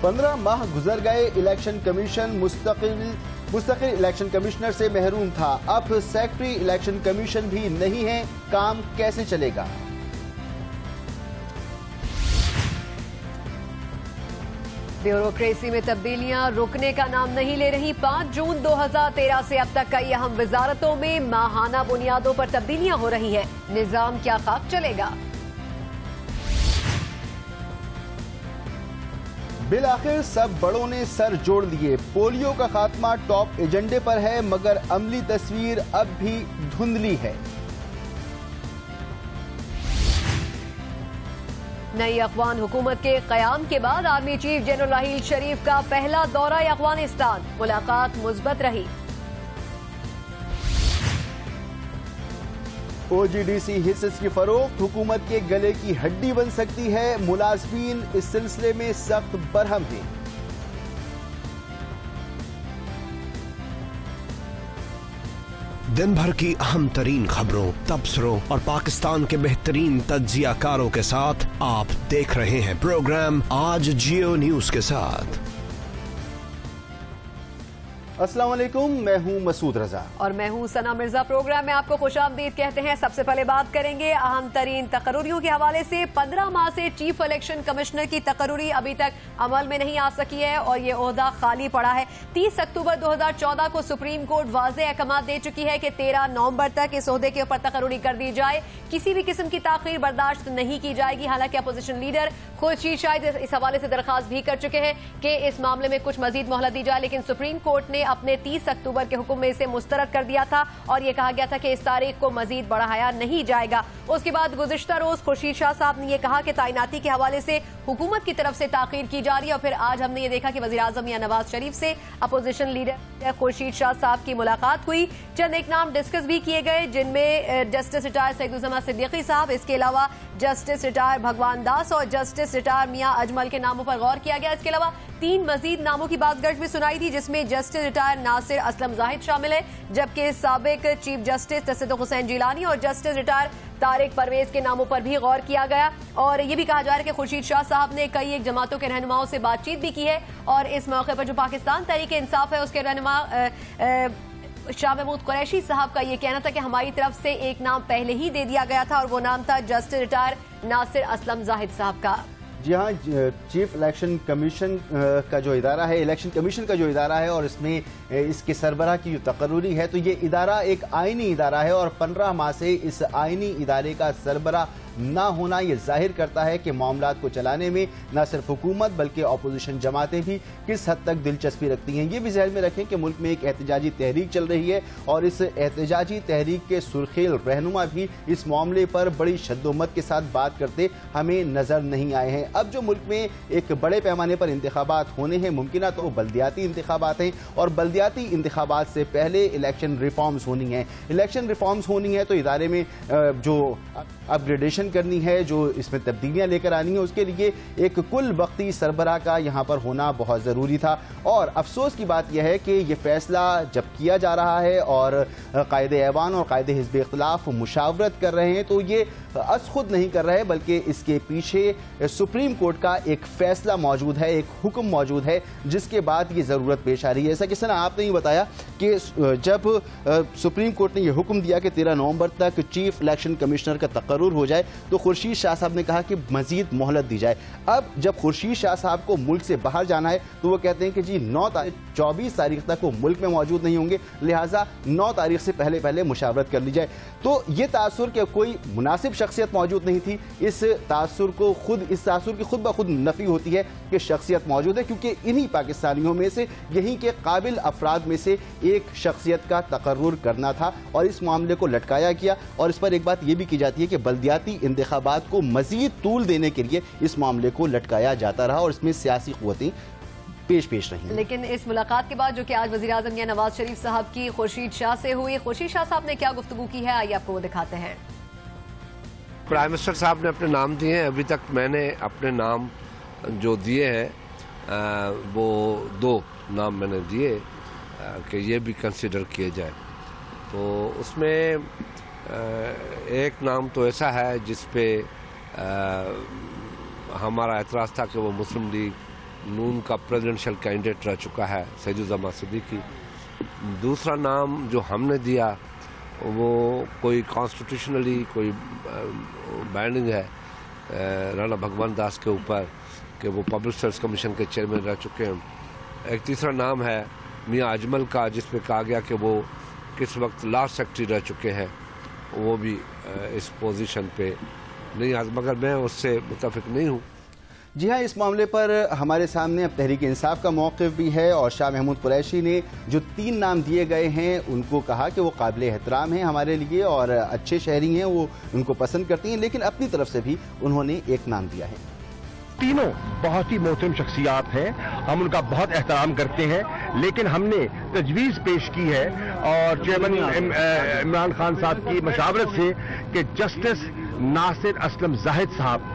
15 माह गुजर गए, इलेक्शन कमीशन मुस्तकिल इलेक्शन कमिश्नर से महरूम था। अब सेक्रेटरी इलेक्शन कमीशन भी नहीं है, काम कैसे चलेगा? ब्यूरोक्रेसी में तब्दीलियां रुकने का नाम नहीं ले रही। 5 जून 2013 से अब तक कई अहम वजारतों में माहाना बुनियादों पर तब्दीलियां हो रही है। निजाम क्या खाक चलेगा? बिल आखिर सब बड़ों ने सर जोड़ लिए। पोलियो का खात्मा टॉप एजेंडे पर है, मगर अमली तस्वीर अब भी धुंधली है। नई अफगान हुकूमत के कयाम के बाद आर्मी चीफ जनरल राहील शरीफ का पहला दौरा अफगानिस्तान, मुलाकात मुस्बत रही। OGDC हिस्सेस की फरोख्त हुकूमत के गले की हड्डी बन सकती है, मुलाजमीन इस सिलसिले में सख्त बरहम हैं। दिन भर की अहम तरीन खबरों, तबसरों और पाकिस्तान के बेहतरीन तज्जियाकारों के साथ आप देख रहे हैं प्रोग्राम आज जियो न्यूज के साथ। अस्सलाम वालेकुम, मैं हूं मसूद रजा और मैं हूं सना मिर्जा। प्रोग्राम में आपको खुशामदीद कहते हैं। सबसे पहले बात करेंगे अहम तरीन तकर्रुरियों के हवाले से। 15 माह से चीफ इलेक्शन कमिश्नर की तकर्रुरी अभी तक अमल में नहीं आ सकी है और ये ओहदा खाली पड़ा है। 30 अक्टूबर 2014 को सुप्रीम कोर्ट वाज़ेह अहकाम दे चुकी है कि 13 नवंबर तक इस ओहदे के ऊपर तकर्रुरी कर दी जाए। किसी भी किस्म की ताखीर बर्दाश्त नहीं की जाएगी। हालांकि अपोजिशन लीडर खुर्शीद शाहिद इस हवाले से दरखास्त भी कर चुके हैं कि इस मामले में कुछ मजीद मोहलत दी जाए, लेकिन सुप्रीम कोर्ट ने अपने 30 अक्टूबर के हुक्म में इसे मुस्तरद कर दिया था और यह कहा गया था कि इस तारीख को मजीद बढ़ाया नहीं जाएगा। उसके बाद गुज़िश्ता रोज खुर्शीद शाह साहब ने यह कहा कि तैनाती के हवाले से हुकूमत की तरफ से ताखीर की जा रही है और फिर आज हमने ये देखा कि वज़ीर आज़म मियां नवाज शरीफ से अपोजिशन लीडर खुर्शीद शाह साहब की मुलाकात हुई। चंद एक नाम डिस्कस भी किए गए, जिनमें जस्टिस रिटायर सईदुज़्ज़मा सिद्दीकी साहब, इसके अलावा जस्टिस रिटायर भगवान दास और जस्टिस रिटायर मियां अजमल के नामों पर गौर किया गया। इसके अलावा 3 मजीद नामों की बातगश भी सुनाई थी, जिसमें जस्टिस रिटायर नासिर असलम जाहिद शामिल है, जबकि साबिक चीफ जस्टिस तसद्दुक़ हुसैन जिलानी और जस्टिस रिटायर तारिक परवेज के नामों पर भी गौर किया गया। और ये भी कहा जा रहा है कि खुर्शीद शाह साहब ने कई एक जमातों के रहनुमाओं से बातचीत भी की है और इस मौके पर जो पाकिस्तान तहरीक इंसाफ है उसके रहनुमा शाह महमूद कुरैशी साहब का ये कहना था कि हमारी तरफ से एक नाम पहले ही दे दिया गया था और वो नाम था जस्टिस रिटायर नासिर असलम जाहिद साहब का। जी हाँ, चीफ इलेक्शन कमीशन का जो इदारा है, इलेक्शन कमीशन का जो इदारा है और इसमें इसके सरबराह की जो तकर्रुरी है, तो ये इदारा एक आईनी इदारा है और 15 माह से इस आईनी इदारे का सरबराह ना होना ये जाहिर करता है कि मामलात को चलाने में न सिर्फ हुकूमत बल्कि अपोजिशन जमातें भी किस हद तक दिलचस्पी रखती हैं। ये भी ज़हन में रखें कि मुल्क में एक एहतजाजी तहरीक चल रही है और इस एहतजाजी तहरीक के सुर्खेल रहनुमा भी इस मामले पर बड़ी शद्दोमत के साथ बात करते हमें नजर नहीं आए हैं। अब जो मुल्क में एक बड़े पैमाने पर इंतखाबात होने हैं, मुमकिन तो बल्दियाती इंतखाबात हैं और बल्दियाती इंतखाबात से पहले इलेक्शन रिफॉर्म्स होनी है। इलेक्शन रिफॉर्म्स होनी है तो इदारे में जो अपग्रेडेशन करनी है, जो इसमें तब्दीलियां लेकर आनी है, उसके लिए एक कुल वक्ती सरबराह का यहाँ पर होना बहुत ज़रूरी था। और अफसोस की बात यह है कि ये फैसला जब किया जा रहा है और कायदे ऐवान और कायदे हिज़्ब इख्तिलाफ मुशावरत कर रहे हैं तो ये अस खुद नहीं कर रहे, बल्कि इसके पीछे सुप्रीम कोर्ट का एक फैसला मौजूद है, एक हुक्म मौजूद है, जिसके बाद ये ज़रूरत पेश आ रही है। ऐसा कि सना आपने ही बताया कि जब सुप्रीम कोर्ट ने यह हुक्म दिया कि 13 नवंबर तक चीफ इलेक्शन कमिश्नर का तकर्रुर हो जाए तो खुर्शीद शाह साहब ने कहा कि मजीद मोहलत दी जाए। अब जब खुर्शीद शाह साहब को मुल्क से बाहर जाना है तो वो कहते हैं कि जी 24 तारीख तक वो मुल्क में मौजूद नहीं होंगे, लिहाजा 9 तारीख से पहले मुशावरत कर ली जाए। तो ये तासुर कि कोई मुनासिब शख्सियत मौजूद नहीं थी, इस तासुर की खुद ब खुद नफी होती है कि शख्सियत मौजूद है, क्योंकि इन्हीं पाकिस्तानियों में से, यहीं के काबिल अफराद में से एक शख्सियत का तकर्रुर करना था और इस मामले को लटकाया गया। और इस पर एक बात यह भी की जाती है कि बल्दियाती इंतखाबात को मजीद तूल देने के लिए इस मामले को लटकाया जाता रहा और इसमें सियासी क़ुव्वतें पेश रही। लेकिन इस मुलाकात के बाद जो कि आज वज़ीर आज़म नवाज शरीफ साहब की खुर्शीद शाह से हुई, खुर्शीद शाह साहब ने क्या गुफ्तगू की है, आइए आपको वो दिखाते हैं। प्राइम मिनिस्टर साहब ने अपने नाम दिए हैं। अभी तक मैंने अपने नाम जो दिए हैं वो 2 नाम मैंने दिए कि ये भी कंसिडर किए जाए। तो उसमें एक नाम तो ऐसा है जिस पे हमारा एतराज़ था कि वो मुस्लिम लीग नून का प्रेसिडेंशियल कैंडिडेट रह चुका है सैयदुज़्ज़मा सिद्दीकी। दूसरा नाम जो हमने दिया वो कोई कॉन्स्टिट्यूशनली कोई बैंडिंग है राणा भगवान दास के ऊपर कि वो पब्लिक सर्विस कमीशन के चेयरमैन रह चुके हैं। एक तीसरा नाम है मियां अजमल का, जिसमें कहा गया कि वो किस वक्त लॉ सेक्रेटरी रह चुके हैं, वो भी इस पोजीशन पे नहीं आ, मगर मैं उससे मुत्तफिक नहीं हूँ। जी हाँ, इस मामले पर हमारे सामने अब तहरीक इंसाफ का मौक़िफ़ भी है और शाह महमूद कुरैशी ने जो 3 नाम दिए गए हैं उनको कहा कि वो काबिल एहतराम हैं हमारे लिए और अच्छे शहरी हैं, वो उनको पसंद करती हैं, लेकिन अपनी तरफ से भी उन्होंने एक नाम दिया है। तीनों बहुत ही मोहतरम शख्सियात हैं, हम उनका बहुत एहतराम करते हैं, लेकिन हमने तजवीज़ पेश की है और चेयरमैन इमरान खान साहब की मशावरत से कि जस्टिस नासिर असलम जाहिद साहब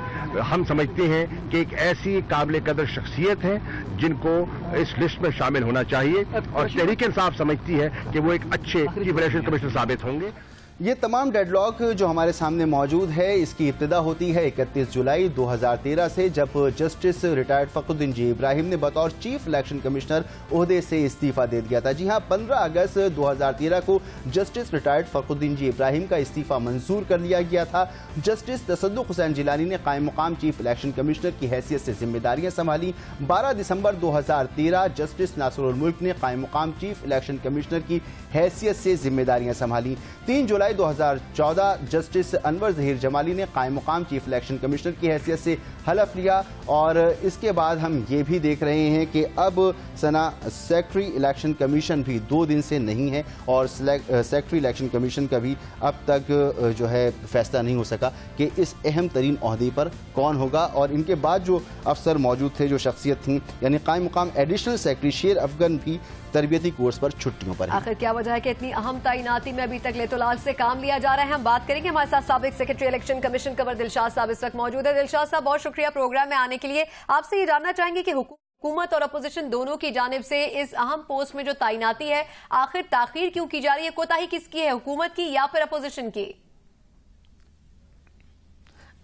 हम समझते हैं कि एक ऐसी काबिल कदर शख्सियत है जिनको इस लिस्ट में शामिल होना चाहिए और तहरीक इंसाफ समझती है कि वो एक अच्छे चीफ इलेक्शन कमिश्नर साबित होंगे। ये तमाम डेडलॉक जो हमारे सामने मौजूद है, इसकी इब्तिदा होती है 31 जुलाई 2013 से, जब जस्टिस रिटायर्ड फखरुद्दीन जी इब्राहिम ने बतौर चीफ इलेक्शन कमिश्नर ओहदे से इस्तीफा दे दिया था। जी हाँ, 15 अगस्त 2013 को जस्टिस रिटायर्ड फखरुद्दीन जी इब्राहिम का इस्तीफा मंजूर कर लिया गया था। जस्टिस तसद्दुक़ हुसैन जिलानी ने कायम मुकाम चीफ इलेक्शन कमिश्नर की हैसियत से जिम्मेदारियां संभाली। 12 दिसंबर 2013 जस्टिस नासिरुल मुल्क ने कायम मुकाम चीफ इलेक्शन कमिश्नर की हैसियत से जिम्मेदारियां संभाली। 3 जुलाई 2014 जस्टिस अनवर ज़हीर जमाली ने कायम मुकाम चीफ इलेक्शन कमिश्नर की हैसियत से हलफ लिया और इसके बाद हम ये भी देख रहे हैं कि अब सना सेक्रेटरी इलेक्शन कमीशन भी 2 दिन से नहीं है और सेक्रेटरी इलेक्शन कमीशन का भी अब तक जो है फैसला नहीं हो सका कि इस अहम तरीन ओहदे पर कौन होगा। और इनके बाद जो अफसर मौजूद थे, जो शख्सियत थी, यानी कायम मुकाम एडिशनल सेक्रेटरी शेर अफगन भी तरबियती कोर्स पर छुट्टियों पर है। आखिर क्या वजह है कि इतनी अहम तैनाती में अभी तक लेतोलाल से काम लिया जा रहा है? हम बात करेंगे, हमारे साथ साबिक secretary election commission Kanwar Dilshad साहब इस वक्त मौजूद है। दिलशाद साहब, बहुत शुक्रिया प्रोग्राम में आने के लिए। आपसे ये जानना चाहेंगे कि हुकूमत और अपोजिशन दोनों की जानिब से इस अहम पोस्ट में जो तैनाती है, आखिर ताखीर क्यों की जा रही है? कोताही किसकी है, हुकूमत की या फिर अपोजिशन की?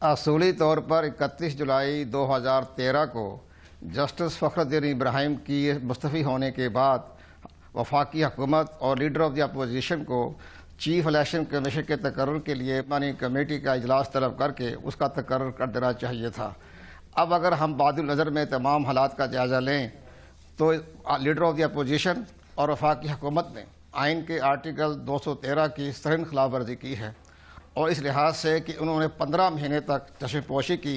असूली तौर पर 31 जुलाई 2013 को जस्टिस फखरुद्दीन इब्राहिम की मुस्तफ़ी होने के बाद वफाकी हुकूमत और लीडर ऑफ द अपोजिशन को चीफ इलेक्शन कमीशन के तकर्रुर के लिए मानी कमेटी का इजलास तलब करके उसका तकर्रुर कर देना चाहिए था। अब अगर हम बादुल नज़र में तमाम हालात का जायज़ा लें तो लीडर ऑफ द अपोजिशन और वफाकी हुकूमत ने आइन के आर्टिकल 213 की सख्त खिलाफ वर्जी की है और इस लिहाज से कि उन्होंने 15 महीने तक चश्मपोशी की।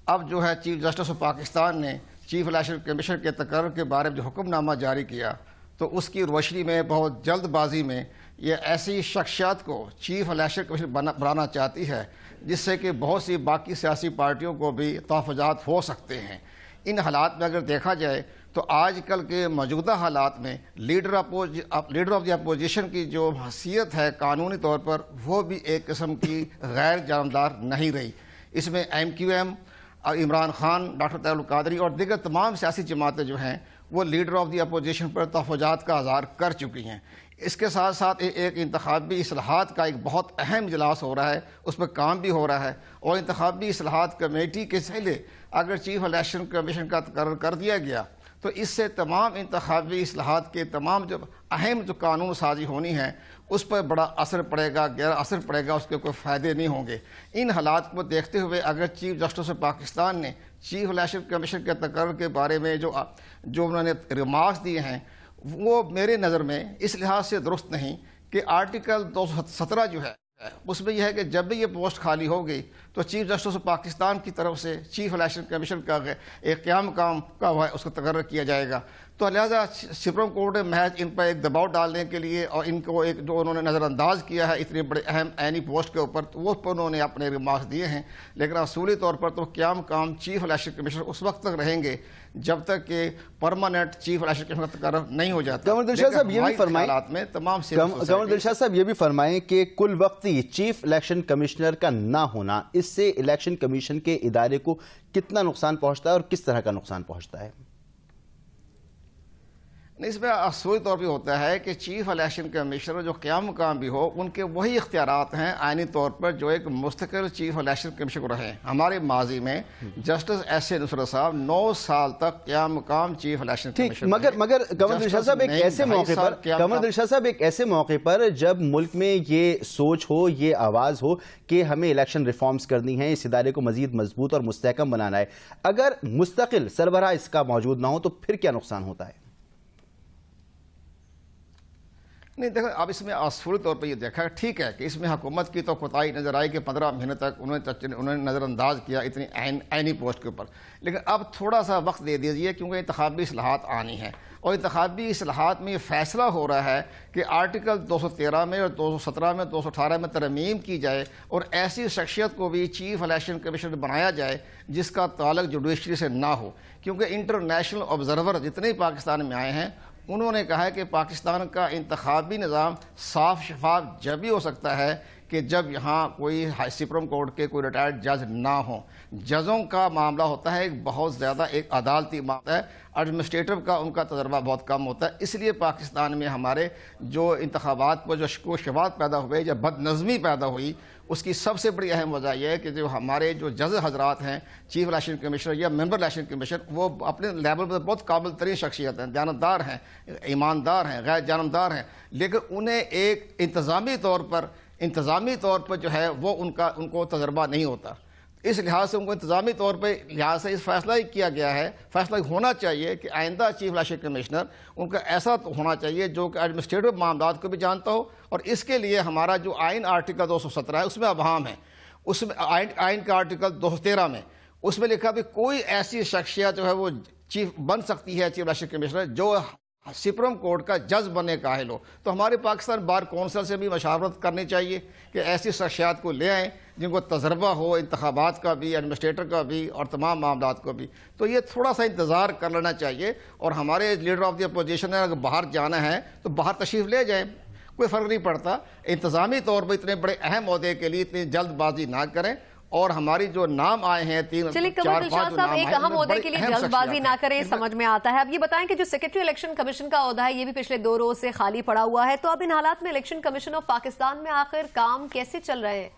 अब जो है चीफ जस्टिस ऑफ पाकिस्तान ने चीफ इलेक्शन कमीशन के तकर्रुर के बारे में जो हुक्मनामा जारी किया, तो उसकी रोशनी में बहुत जल्दबाजी में ये ऐसी शख्सियत को चीफ इलेक्शन कमीशन बनाना चाहती है जिससे कि बहुत सी बाकी सियासी पार्टियों को भी तहफ़्फ़ुज़ात हो सकते हैं। इन हालात में अगर देखा जाए तो आजकल के मौजूदा हालात में लीडर ऑफ द अपोजिशन की जो हैसियत है कानूनी तौर पर, वो भी एक किस्म की गैर जानबदार नहीं रही। इसमें MQM, इमरान खान, डॉक्टर तैयब कादरी और दीगर तमाम सियासी जमातें जो हैं वो लीडर ऑफ द अपोजिशन पर तहफ़्फ़ुज़ात का इज़हार कर चुकी हैं। इसके साथ साथ एक इंतखाबी इस्लाहात का एक बहुत अहम इजलास हो रहा है, उस पर काम भी हो रहा है और इंतखाबी इस्लाहात कमेटी के पहले अगर चीफ इलेक्शन कमीशन का तकर्रुर कर दिया गया तो इससे तमाम इंतखाबी इस्लाहात के तमाम जो अहम जो कानून साजी होनी है उस पर बड़ा असर पड़ेगा, गहरा असर पड़ेगा, उसके कोई फ़ायदे नहीं होंगे। इन हालात को देखते हुए अगर चीफ जस्टिस ऑफ पाकिस्तान ने चीफ इलेक्शन कमीशन के तकर्रुर के बारे में जो उन्होंने रिमार्क्स दिए हैं वो मेरे नज़र में इस लिहाज से दुरुस्त नहीं कि आर्टिकल 217 जो है उसमें यह है कि जब भी ये पोस्ट खाली होगी तो चीफ जस्टिस ऑफ पाकिस्तान की तरफ से चीफ इलेक्शन कमीशन का एक क़याम काम का उसका तकर्रुर किया जाएगा। तो लिहाजा सुप्रीम कोर्ट ने महज इन पर एक दबाव डालने के लिए और इनको एक जो उन्होंने नज़रअंदाज किया है इतनी बड़े अहम ऐनी पोस्ट के ऊपर, तो वो पर उन्होंने अपने रिमार्क्स दिए हैं। लेकिन असूली तौर पर तो क़याम काम चीफ इलेक्शन कमीशन उस वक्त तक रहेंगे जब तक कि परमानेंट चीफ इलेक्शन कमीशन का तकर्रुर नहीं हो जाता। कंवर दिलशाद साहब ये भी फरमाएं, कंवर दिलशाद साहब ये भी फरमाएं कि कुल वक्ती चीफ इलेक्शन कमिश्नर का ना होना इससे इलेक्शन कमीशन के इदारे को कितना नुकसान पहुंचता है और किस तरह का नुकसान पहुंचता है? इसमें असूली तौर पे होता है कि चीफ इलेक्शन कमिश्नर जो क़याम मुकाम भी हो, उनके वही इख्तियारात हैं आइनी तौर पर जो एक मुस्तकिल चीफ इलेक्शन कमिश्नर को रहे। हमारे माजी में जस्टिस एस.ए. नुसरत साहब 9 साल तक क़याम मुकाम चीफ इलेक्शन कमिश्नर। मगर कमर दिलशाद साहब एक ऐसे मौके पर जब मुल्क में ये सोच हो, ये आवाज़ हो कि हमें इलेक्शन रिफॉर्म्स करनी है, इस इदारे को मजीद मजबूत और मुस्तहकम बनाना है, अगर मुस्तकिल सरबराह इसका मौजूद ना हो तो फिर क्या नुकसान होता है? नहीं देखो, अब इसमें असूली तौर पर ये देखा ठीक है कि इसमें हुकूमत की तो कोताही नजर आई कि 15 महीने तक उन्होंने नज़रअंदाज किया इतनी आइनी पोस्ट के ऊपर, लेकिन अब थोड़ा सा वक्त दे दीजिए क्योंकि इंतखाबी इस्लाहात आनी है और इंतखाबी इस्लाहात में ये फैसला हो रहा है कि आर्टिकल 213 में और 217 में 218 में तरमीम की जाए और ऐसी शख्सियत को भी चीफ इलेक्शन कमिश्नर बनाया जाए जिसका ताल्लुक जुडिशरी से ना हो, क्योंकि इंटरनेशनल ऑब्जर्वर जितने पाकिस्तान में आए हैं उन्होंने कहा है कि पाकिस्तान का इंतखाबी निज़ाम साफ शफाफ जब भी हो सकता है कि जब यहाँ कोई सुप्रीम कोर्ट के कोई रिटायर्ड जज ना हो। जजों का मामला होता है एक बहुत ज़्यादा एक अदालती मामला है, एडमिनिस्ट्रेटिव का उनका तजर्बा बहुत कम होता है, इसलिए पाकिस्तान में हमारे जो इंतखाबात पर जो शकोशवात पैदा हुए या बदनज़मी पैदा हुई उसकी सबसे बड़ी अहम वजह यह है कि जो हमारे जो जज हजरात हैं चीफ इलेक्शन कमिश्नर या मेंबर इलेक्शन कमिश्नर, वो अपने लेवल पर बहुत काबिल तरीन शख्सियत हैं, दयानतदार हैं, ईमानदार हैं, गैर जानबदार हैं, लेकिन उन्हें एक इंतज़ामी तौर पर जो है वो उनको तजर्बा नहीं होता। इस लिहाज से उनको इंतज़ामी तौर पर लिहाज से इस फैसला ही किया गया है, फैसला होना चाहिए कि आइंदा चीफ इलेक्शन कमिश्नर उनका ऐसा तो होना चाहिए जो कि एडमिनिस्ट्रेटिव मामलात को भी जानता हो, और इसके लिए हमारा जो आइन आर्टिकल 217 है उसमें अवाम है, उसमें आइन का आर्टिकल 213 में उसमें लिखा भी कोई ऐसी शख्सियत जो है वो चीफ बन सकती है चीफ इलेक्शन कमिश्नर जो सुप्रीम कोर्ट का जज बनने का काहिल हो। तो हमारे पाकिस्तान बार कौंसिल से भी मशावरत करनी चाहिए कि ऐसी शख्सियात को ले आएँ जिनको तजर्बा हो इंतखाबात का भी, एडमिनिस्ट्रेटर का भी और तमाम मामलात को भी। तो ये थोड़ा सा इंतज़ार कर लेना चाहिए और हमारे लीडर ऑफ द अपोजिशन ने अगर बाहर जाना है तो बाहर तशरीफ़ ले जाएँ, कोई फ़र्क नहीं पड़ता। इंतज़ामी तौर पर इतने बड़े अहम ओहदे के लिए इतनी जल्दबाजी ना करें और हमारी जो नाम आए हैं 3-4-5 साहब एक अहम ओहदे के लिए जल्दबाजी ना करें, समझ में आता है। अब ये बताएं कि जो सेक्रेटरी इलेक्शन कमीशन का ओहदा है ये भी पिछले 2 रोज से खाली पड़ा हुआ है, तो अब इन हालात में इलेक्शन कमीशन ऑफ पाकिस्तान में आखिर काम कैसे चल रहे हैं?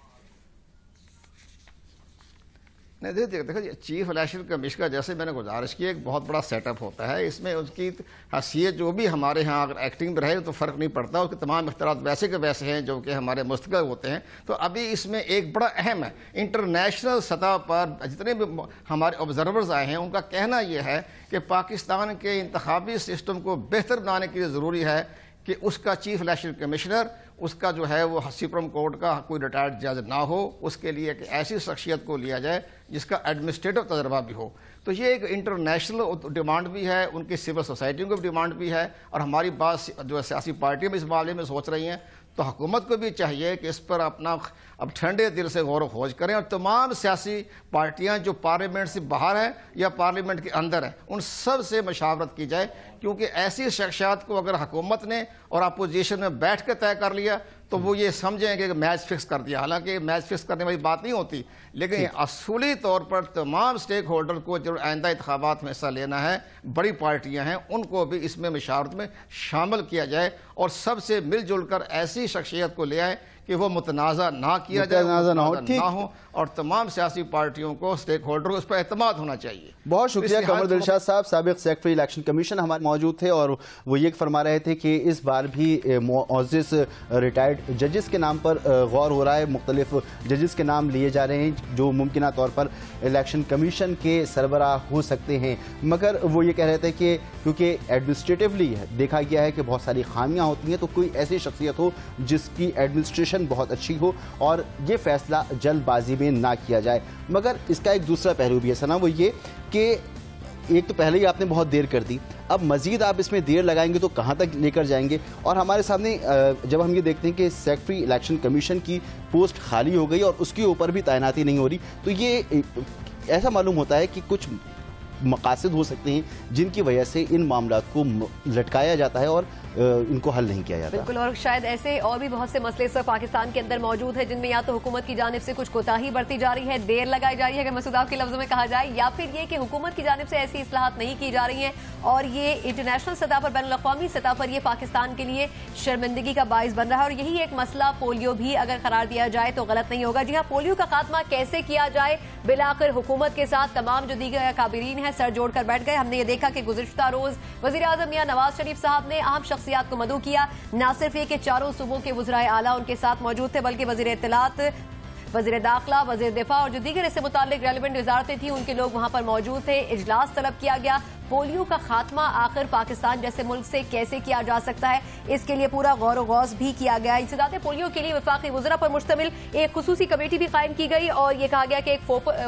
नहीं देखो चीफ इलेक्शन कमीशन का जैसे मैंने गुजारिश की एक बहुत बड़ा सेटअप होता है, इसमें उसकी हैसियत जो भी हमारे यहाँ अगर एक्टिंग में रहे तो फ़र्क नहीं पड़ता, उसके तमाम इख्तियारात वैसे के वैसे हैं जो कि हमारे मुस्तकिल होते हैं। तो अभी इसमें एक बड़ा अहम है, इंटरनेशनल सतह पर जितने भी हमारे ऑब्जर्वर्स आए हैं उनका कहना यह है कि पाकिस्तान के इंतखाबी सिस्टम को बेहतर बनाने के लिए ज़रूरी है कि उसका चीफ इलेक्शन कमिश्नर उसका जो है वो सुप्रीम कोर्ट का कोई रिटायर्ड जज ना हो, उसके लिए एक ऐसी शख्सियत को लिया जाए जिसका एडमिनिस्ट्रेटिव तजर्बा भी हो। तो ये एक इंटरनेशनल डिमांड भी है, उनकी सिविल सोसाइटी की डिमांड भी है और हमारी बात जो सियासी पार्टियाँ भी इस मामले में सोच रही हैं। तो हुकूमत को भी चाहिए कि इस पर अपना अब ठंडे दिल से गौर खोज करें और तमाम सियासी पार्टियां जो पार्लियामेंट से बाहर हैं या पार्लियामेंट के अंदर हैं उन सब से मशावरत की जाए, क्योंकि ऐसी शख्सियात को अगर हुकूमत ने और अपोजिशन में बैठ कर तय कर लिया तो वो ये समझेंगे कि मैच फिक्स कर दिया। हालांकि मैच फिक्स करने वाली बात नहीं होती, लेकिन असूली तौर पर तमाम स्टेक होल्डर को जो आइंदा इंतखाबात में हिस्सा लेना है, बड़ी पार्टियां हैं, उनको भी इसमें मशावरत में शामिल किया जाए और सबसे मिलजुल कर ऐसी शख्सियत को ले आए कि वो मुतनाज़ा ना किया जाए, ना हो और तमाम सियासी पार्टियों को स्टेक होल्डर को उस पर एतमाद होना चाहिए। बहुत शुक्रिया कमर दिलशाद साहब, साबिक सेक्रेटरी इलेक्शन कमीशन हमारे मौजूद थे और वो ये फरमा रहे थे कि इस बार भी मुअज़्ज़िज़ रिटायर्ड जजेस के नाम पर गौर हो रहा है, मुख्तलिफ जजेस के नाम लिए जा रहे हैं जो मुमकिन तौर पर इलेक्शन कमीशन के सरबराह हो सकते हैं। मगर वो ये कह रहे थे कि क्योंकि एडमिनिस्ट्रेटिवली देखा गया है कि बहुत सारी खामियां होती हैं, तो कोई ऐसी शख्सियत हो जिसकी एडमिनिस्ट्रेशन बहुत अच्छी हो और ये फैसला जल्दबाजी में ना किया जाए। मगर इसका एक दूसरा पहलू भी है सना, वो ये कि एक तो पहले ही आपने बहुत देर कर दी, अब मजीद आप इसमें देर लगाएंगे तो कहाँ तक लेकर जाएंगे। और हमारे सामने जब हम ये देखते हैं कि सेक्रेटरी इलेक्शन कमीशन की पोस्ट खाली हो गई और उसके ऊपर भी तैनाती नहीं हो रही, तो ये ऐसा मालूम होता है कि कुछ मकासद हो सकते हैं जिनकी वजह से इन मामलात को लटकाया जाता है और इनको हल नहीं किया जाता। बिल्कुल, और शायद ऐसे और भी बहुत से मसले इस वक्त पाकिस्तान के अंदर मौजूद है जिनमें या तो हुकूमत की जानिब से कुछ कोताही बरती जा रही है, देर लगाई जा रही है अगर मसूद आपके लफ्जों में कहा जाए, या फिर ये कि हुकूमत की जानिब से ऐसी इस्लाहात नहीं की जा रही हैं और ये इंटरनेशनल सतह पर, बैनुल-अक़वामी सतह पर ये पाकिस्तान के लिए शर्मिंदगी का बाइस बन रहा है। और यही एक मसला पोलियो भी अगर करार दिया जाए तो गलत नहीं होगा। जी हाँ, पोलियो का खात्मा कैसे किया जाए, बिलाखिर हुकूमत के साथ तमाम जो दीगर काबिरीन हैं सर जोड़कर बैठ गए। हमने ये देखा कि गुज़िश्ता रोज वज़ीर-ए-आज़म मियां नवाज शरीफ साहब ने अहम शख्सियात को मदऊ किया। न सिर्फ ये कि चारों सूबों के वज़राए आला उनके साथ मौजूद थे, बल्कि वज़ीर इत्तलात, वज़ीर दाखिला, वज़ीर दिफा और जो दीगर इससे मुताल्लिक रेलिवेंट वज़ारतें थी उनके लोग वहां पर मौजूद थे। इजलास तलब किया गया। पोलियो का खात्मा आखिर पाकिस्तान जैसे मुल्क से कैसे किया जा सकता है, इसके लिए पूरा गौर व गौस भी किया गया। इंसदाद पोलियो के लिए वफाकी वज़रा पर मुश्तमिल एक खुसूसी कमेटी भी कायम की गई और ये कहा गया कि एक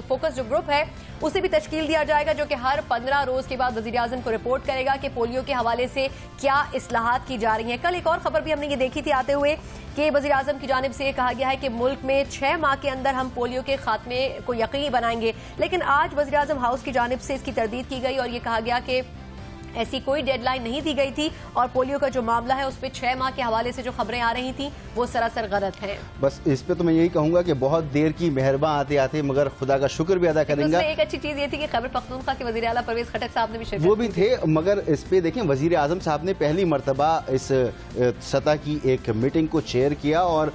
फोकस जो ग्रुप है उसे भी तश्कील दिया जाएगा जो कि हर 15 रोज के बाद वज़ीर आज़म को रिपोर्ट करेगा कि पोलियो के हवाले से क्या इस्लाहात की जा रही हैं। कल एक और खबर भी हमने ये देखी थी आते हुए कि वज़ीर आज़म की जानिब से कहा गया है कि मुल्क में 6 माह के अंदर हम पोलियो के खात्मे को यकीनी बनाएंगे, लेकिन आज वज़ीर आज़म हाउस की जानिब से इसकी तरदीद की गई और ये कहा गया कि ऐसी कोई डेडलाइन नहीं दी गई थी और पोलियो का जो मामला है उस पर 6 माह के हवाले से जो खबरें आ रही थी वो सरासर गलत है। बस इस पे तो मैं यही कहूंगा कि बहुत देर की मेहरबान आते आते, मगर खुदा का शुक्र भी अदा करेंगे। एक अच्छी चीज ये थी कि खैबर पख्तूनख्वा के वज़ीर आला परवेज खटक साहब ने भी शिरकत वो भी थे, मगर इस पे देखें वज़ीर आज़म साहब ने पहली मरतबा इस सतह की एक मीटिंग को चेयर किया और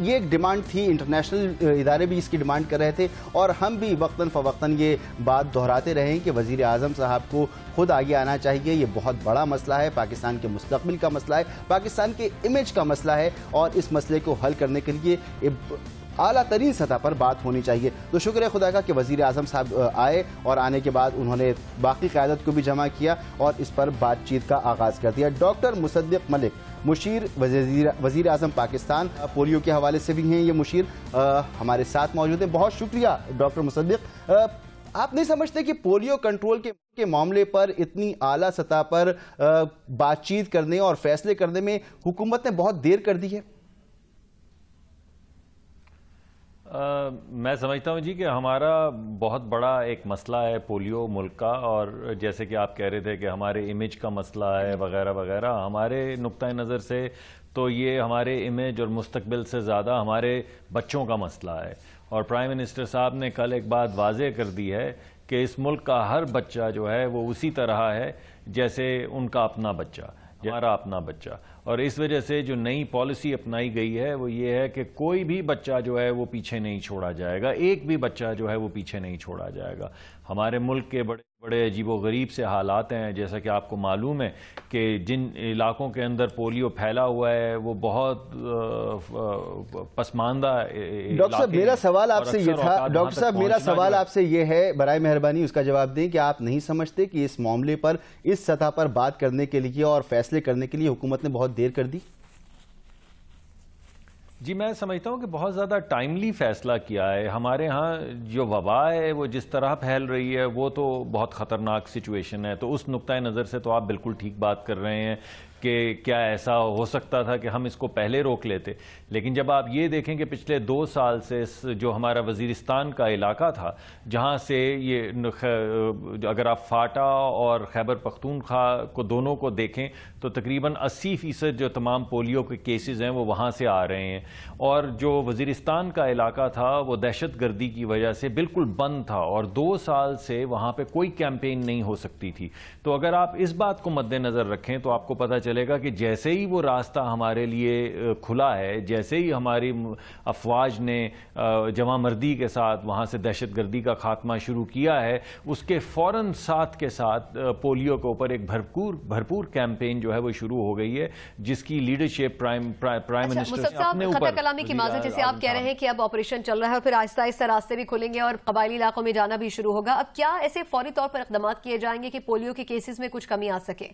ये एक डिमांड थी, इंटरनेशनल इदारे भी इसकी डिमांड कर रहे थे और हम भी वक्तन फ़वक्तन ये बात दोहराते रहे कि वज़ीर आज़म साहब को खुद आगे आना चाहिए। ये बहुत बड़ा मसला है, पाकिस्तान के मुस्तक़बिल का मसला है, पाकिस्तान के इमेज का मसला है और इस मसले को हल करने के लिए आला तरीन सतह पर बात होनी चाहिए। तो शुक्र है खुदा का कि वज़ीर आज़म साहब आए और आने के बाद उन्होंने बाकी क़यादत को भी जमा किया और इस पर बातचीत का आगाज़ कर दिया। डॉक्टर मुसद्दिक़ मलिक, मुशीर वज़ीर आज़म पाकिस्तान, पोलियो के हवाले से भी हैं ये मुशीर, हमारे साथ मौजूद हैं। बहुत शुक्रिया डॉक्टर मुसद्दिक़। आप नहीं समझते कि पोलियो कंट्रोल के मामले पर इतनी आला सतह पर बातचीत करने और फैसले करने में हुकूमत ने बहुत देर कर दी है? मैं समझता हूँ जी कि हमारा बहुत बड़ा एक मसला है पोलियो मुल्क का, और जैसे कि आप कह रहे थे कि हमारे इमेज का मसला है वगैरह वगैरह, हमारे नुक्ता नज़र से तो ये हमारे इमेज और मुस्तकबिल से ज़्यादा हमारे बच्चों का मसला है। और प्राइम मिनिस्टर साहब ने कल एक बात वाज़ेह कर दी है कि इस मुल्क का हर बच्चा जो है वो उसी तरह है जैसे उनका अपना बच्चा, हमारा अपना बच्चा। और इस वजह से जो नई पॉलिसी अपनाई गई है वो ये है कि कोई भी बच्चा जो है वो पीछे नहीं छोड़ा जाएगा, एक भी बच्चा जो है वो पीछे नहीं छोड़ा जाएगा। हमारे मुल्क के बड़े बड़े अजीबो गरीब से हालात हैं, जैसा कि आपको मालूम है कि जिन इलाकों के अंदर पोलियो फैला हुआ है वो बहुत पसमानदा। डॉक्टर साहब मेरा सवाल आपसे ये था, डॉक्टर साहब मेरा सवाल आपसे ये है, बराए मेहरबानी उसका जवाब दें कि आप नहीं समझते कि इस मामले पर इस सतह पर बात करने के लिए और फैसले करने के लिए हुकूमत ने बहुत देर कर दी? जी मैं समझता हूँ कि बहुत ज़्यादा टाइमली फैसला किया है। हमारे यहाँ जो वबा है वो जिस तरह फैल रही है वो तो बहुत ख़तरनाक सिचुएशन है। तो उस नुक्ता नज़र से तो आप बिल्कुल ठीक बात कर रहे हैं कि क्या ऐसा हो सकता था कि हम इसको पहले रोक लेते। लेकिन जब आप ये देखें कि पिछले 2 साल से जो हमारा वज़ीरिस्तान का इलाका था जहाँ से ये अगर आप फाटा और खैबर पख्तूनख्वा को दोनों को देखें तो तकरीबन 80% जो तमाम पोलियो के केसेस हैं वो वहाँ से आ रहे हैं। और जो वज़ीरिस्तान का इलाका था वो दहशत गर्दी की वजह से बिल्कुल बंद था और 2 साल से वहाँ पे कोई कैंपेन नहीं हो सकती थी। तो अगर आप इस बात को मद्देनज़र रखें तो आपको पता चलेगा कि जैसे ही वो रास्ता हमारे लिए खुला है, जैसे ही हमारी अफवाज ने जमा मर्दी के साथ वहाँ से दहशत गर्दी का खात्मा शुरू किया है, उसके फ़ौरन साथ के साथ पोलियो के ऊपर एक भरपूर कैंपेन जो है वो शुरू हो गई है, जिसकी लीडरशिप प्राइम मिनिस्टर ने अपने ऊपर कलामी की माज़रत, जैसे आप कह रहे हैं कि अब ऑपरेशन चल रहा है और फिर आहिस्ता आहिस्ता रास्ते भी खुलेंगे और कबायली इलाकों में जाना भी शुरू होगा। अब क्या ऐसे फौरी तौर पर इक़दाम किए जाएंगे कि पोलियो के केसेस में कुछ कमी आ सके?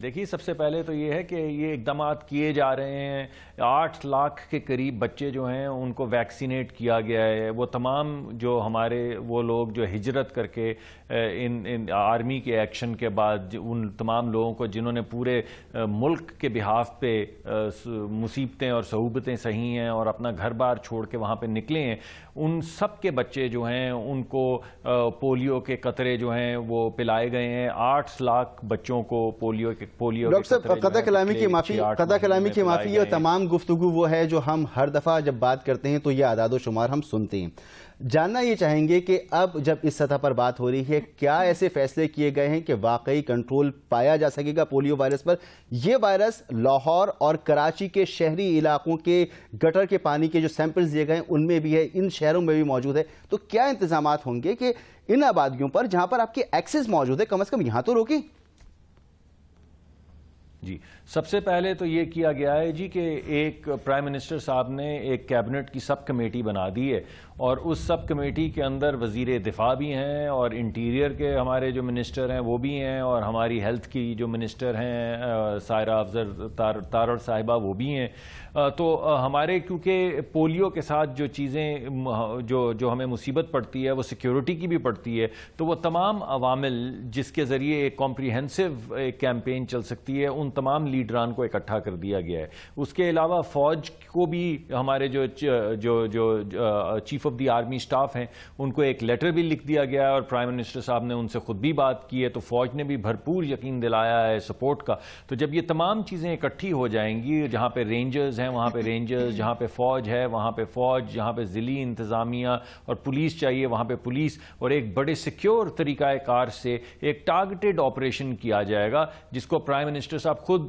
دیکھیے سب سے پہلے تو یہ ہے کہ یہ اقدامات کیے جا رہے ہیں. 8 لاکھ کے قریب بچے جو ہیں ان کو ویکسینیٹ کیا گیا ہے. وہ تمام جو ہمارے وہ لوگ جو ہجرت کر کے ان آرمی کے ایکشن کے بعد ان تمام لوگوں کو جنہوں نے پورے ملک کے بہاف پہ مصیبتیں اور صعوبتیں سہی ہیں اور اپنا گھر بار چھوڑ کے وہاں پہ نکلے ہیں, ان سب کے بچے جو ہیں ان کو پولیو کے قطرے جو ہیں وہ پلائے گئے ہیں. 8 لاکھ بچوں کو پولیو ڈاکٹر صاحب قطع کلامی کی معافی اور تمام گفتگو وہ ہے جو ہم ہر دفعہ جب بات کرتے ہیں تو یہ اعداد و شمار ہم سنتے ہیں. جاننا یہ چاہیں گے کہ اب جب اس سطح پر بات ہو رہی ہے کیا ایسے فیصلے کیے گئے ہیں کہ واقعی کنٹرول پایا جا سکے گا پولیو وائرس پر؟ یہ وائرس لاہور اور کراچی کے شہری علاقوں کے گٹر کے پانی کے جو سیمپلز دیے گئے ہیں ان میں بھی ہے, ان شہروں میں بھی موجود ہے, تو کیا انتظامات ہوں گے کہ ان آبادیوں پر جہاں پر آپ کے ایکسس موجود ہے کم از کم یہاں تو روکیں؟ جی سب سے پہلے تو یہ کیا گیا ہے جی کہ ایک پرائم منسٹر صاحب نے ایک کیبنٹ کی سب کمیٹی بنا دی ہے اور اس سب کمیٹی کے اندر وزیر دفاع بھی ہیں اور انٹیریئر کے ہمارے جو منسٹر ہیں وہ بھی ہیں اور ہماری ہیلتھ کی جو منسٹر ہیں سائرہ افضل تارڑ صاحبہ وہ بھی ہیں. تو ہمارے کیونکہ پولیو کے ساتھ جو چیزیں جو ہمیں مصیبت پڑتی ہے وہ سیکیورٹی کی بھی پڑتی ہے, تو وہ تمام عوامل جس کے ذریعے ایک کمپریہنسو کیمپین چل سکتی ہے ان تمام لیڈران کو اکٹھا کر دیا گیا ہے. اس کے علاوہ فوج کو بھی ہمارے جو chief of the army staff ہیں ان کو ایک لیٹر بھی لکھ دیا گیا ہے اور پرائم منسٹر صاحب نے ان سے خود بھی بات کی ہے, تو فوج نے بھی بھرپور یقین دلایا ہے سپورٹ کا. تو جب یہ تمام چیزیں اکٹھی ہو جائیں گی, جہاں پہ رینجرز ہیں وہاں پہ رینجرز, جہاں پہ فوج ہے وہاں پہ فوج, جہاں پہ ضلعی انتظامیہ اور پولیس چاہیے وہاں پہ پولیس, اور ایک بڑے سیکیور طریقہ کار سے ایک ٹارگٹڈ آپریشن کیا جائے گا جس کو پرائم منسٹر صاحب خود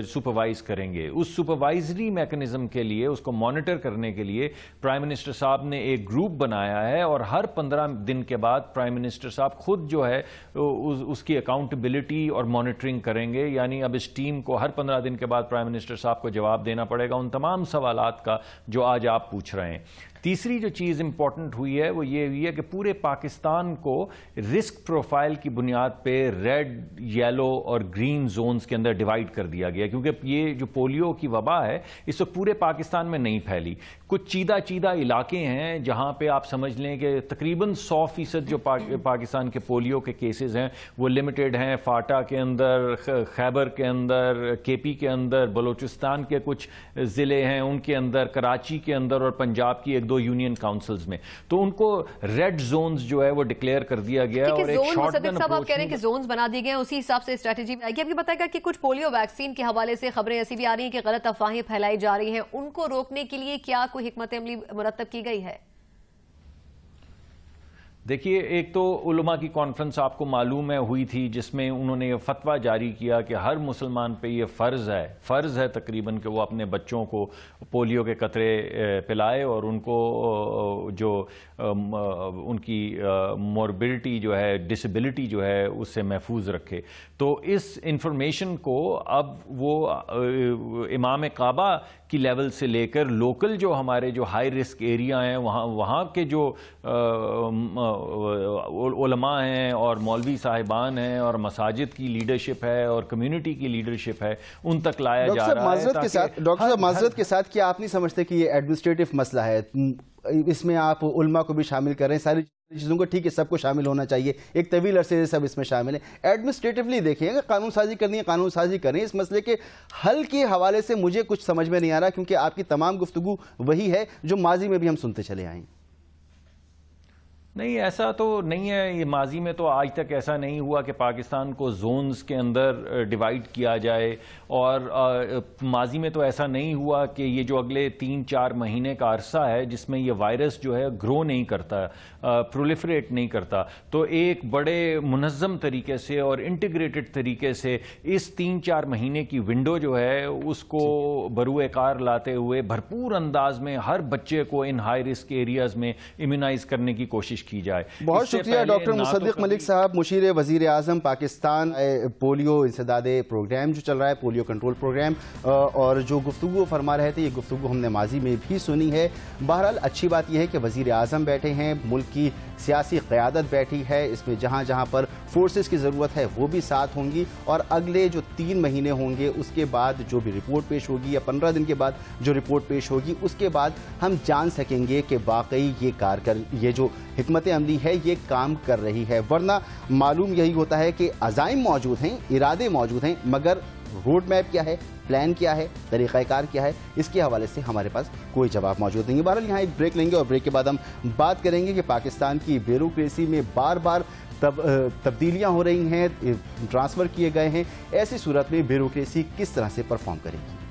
سپروائز کریں گے. اس سپروائزری میکنزم کے لیے, اس کو مانیٹر کرنے کے لیے پرائم منسٹر صاحب نے ایک گروپ بنایا ہے اور ہر 15 دن کے بعد پرائم منسٹر صاحب خود جو ہے اس کی اکاؤنٹیبلٹی اور مانیٹرنگ کریں گے. یعنی اب اس ٹیم کو ہر 15 دن کے بعد پرائم منسٹر صاحب کو جواب دینا پڑے گا ان تمام سوالات کا جو آج آپ پوچھ رہے ہیں. تیسری جو چیز امپورٹنٹ ہوئی ہے وہ یہ ہوئی ہے کہ پورے پاکستان کو رسک پروفائل کی بنیاد پہ ریڈ, یلو اور گرین زونز کے اندر ڈیوائیڈ کر دیا گیا, کیونکہ یہ جو پولیو کی وبا ہے اس وقت پورے پاکستان میں نہیں پھیلی. کچھ چیدہ علاقے ہیں جہاں پہ آپ سمجھ لیں کہ تقریباً 100% جو پاکستان کے پولیو کے کیسز ہیں وہ لمیٹڈ ہیں. فاٹا کے اندر, خیبر کے اندر, کے پی کے اندر, بلوچستان کے کچھ ضلع ہیں ان کے اندر, کراچی کے اندر اور پنجاب کی 1-2 یونین کاؤنسلز میں, تو ان کو ریڈ زونز جو ہے وہ ڈکلیئر کر دیا گیا. اور ایک شارٹ گن صاحب آپ کہہ رہے ہیں کہ زونز بنا دیے گئے ہیں, اسی حساب سے اسٹریٹجی آئے گی. آپ یہ بتائے گا کہ کچھ پولیو ویکسین کے حوالے سے خبریں ایسی بھی آ رہی ہیں کہ غلط افواہیں پھیلائی جا رہی ہیں, ان کو روکنے کے لیے کیا کوئی حکمت عملی مرتب کی گئی ہے؟ دیکھیے ایک تو علماء کی کانفرنس آپ کو معلوم ہے ہوئی تھی جس میں انہوں نے یہ فتویٰ جاری کیا کہ ہر مسلمان پہ یہ فرض ہے تقریباً کہ وہ اپنے بچوں کو پولیو کے قطرے پلائے اور ان کو جو ان کی موربلٹی جو ہے, ڈسیبلٹی جو ہے اس سے محفوظ رکھے. تو اس انفارمیشن کو اب وہ امام کعبہ کی لیول سے لے کر لوکل جو ہمارے جو ہائی رسک ایریا ہیں وہاں کے جو علماء ہیں اور مولوی صاحبان ہیں اور مساجد کی لیڈرشپ ہے اور کمیونٹی کی لیڈرشپ ہے ان تک لایا جا رہا ہے. ڈاکٹر صاحب معذرت کے ساتھ کیا آپ نہیں سمجھتے کہ یہ ایڈمنسٹریٹو مسئلہ ہے, اس میں آپ علماء کو بھی شامل کر رہے ہیں, ساری چیزوں کو ٹھیک ہے سب کو شامل ہونا چاہیے, ایک طویل عرصے سے سب اس میں شامل ہیں, ایڈمنسٹریٹولی دیکھیں اگر قانون سازی کرنی ہے قانون سازی کریں. اس مسئلے کے حل کے حوالے سے مجھے کچھ سمجھ میں نہیں آ رہا کیونکہ آپ کی تمام گفتگو وہی ہے جو ماضی میں بھی ہم سنتے چلے آئے ہیں. نہیں ایسا تو نہیں ہے, یہ ماضی میں تو آج تک ایسا نہیں ہوا کہ پاکستان کو زونز کے اندر ڈیوائیڈ کیا جائے, اور ماضی میں تو ایسا نہیں ہوا کہ یہ جو اگلے 3-4 مہینے کا عرصہ ہے جس میں یہ وائرس جو ہے گرو نہیں کرتا, پرولیفریٹ نہیں کرتا, تو ایک بڑے منظم طریقے سے اور انٹیگریٹڈ طریقے سے اس 3-4 مہینے کی ونڈو جو ہے اس کو بروئے کار لاتے ہوئے بھرپور انداز میں ہر بچے کو ان ہائی رسک ایریاز میں امیونائز کرنے کی کوشش की जाए। बहुत शुक्रिया डॉक्टर मुसद्दिक मलिक साहब, मुशीर वजीर आजम पाकिस्तान। पोलियो इंसदादे प्रोग्राम जो चल रहा है, पोलियो कंट्रोल प्रोग्राम, और जो गुफ्तगू फरमा रहे थे, ये गुफ्तगू हमने माजी में भी सुनी है। बहरहाल अच्छी बात यह है कि वजीर आजम बैठे हैं, मुल्क की सियासी क़यादत बैठी है, इसमें जहाँ जहाँ पर फोर्सेस की ज़रूरत है वो भी साथ होंगी, और अगले जो 3 महीने होंगे उसके बाद जो भी रिपोर्ट पेश होगी, या 15 दिन के बाद जो रिपोर्ट पेश होगी, उसके बाद हम जान सकेंगे कि वाकई ये जो हिकमत अमली है ये काम कर रही है। वरना मालूम यही होता है कि अज़ाइम मौजूद हैं, इरादे मौजूद हैं, मगर रोड मैप क्या है, प्लान क्या है, तरीक़ाकार क्या है, इसके हवाले से हमारे पास कोई जवाब मौजूद नहीं है। बहरहाल यहाँ एक ब्रेक लेंगे और ब्रेक के बाद हम बात करेंगे कि पाकिस्तान की ब्यूरोक्रेसी में बार बार तब्दीलियाँ हो रही हैं, ट्रांसफ़र किए गए हैं, ऐसी सूरत में ब्यूरोक्रेसी किस तरह से परफॉर्म करेगी।